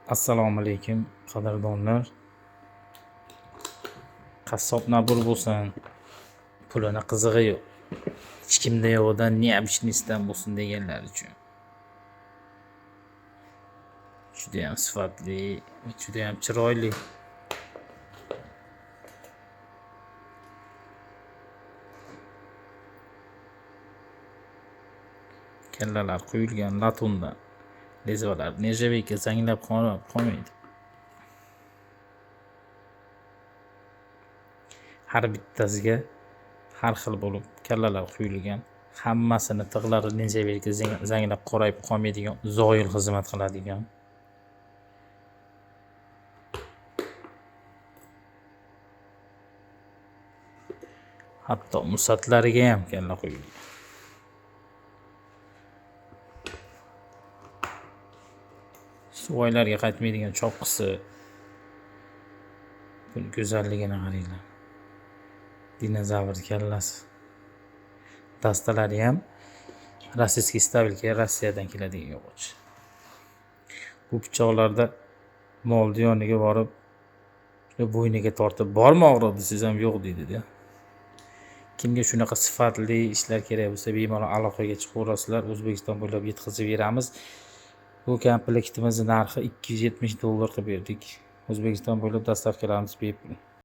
Assalomu alaykum qadrdonlar. Qassob nabur bo'lsin, pulini qizig'i yo'q. Hech kimda yo'g'idan neobishnisdan bo'lsin deganlar uchun. Juda ham sifatli, juda ham chiroyli. Kallalar quyilgan latundan. Lezvalar nержавейка zanglab qolmaydi. Har bittasiga har xil bo'lib kallalar quyilgan. Hammasini tig'lari nержавейка zanglab qorayib qolmaydigan, zoyil xizmat qiladigan. Hatto musatlariga ham kalla quyilgan. Suvoylarga qaytmaydigan choqqisi. Buni go'zalligini qaranglar. Dinozavr kallasi. Dastalari ham rossiyskiy stabilga Rossiyadan keladigan yog'och. Bu pichoqlarda molni yoniga borib, bo'yniga tortib, bormi og'ridi desangiz ham yo'q deydi-da. Kimga shunaqa sifatli ishlar kerak bo'lsa, bemalol aloqaga chiqaverasizlar. O'zbekiston bo'ylab yetkazib beramiz. Bu komplektimizning narxi $270 qilib berdik. O'zbekiston bo'ylab dastavkalarimiz bepul.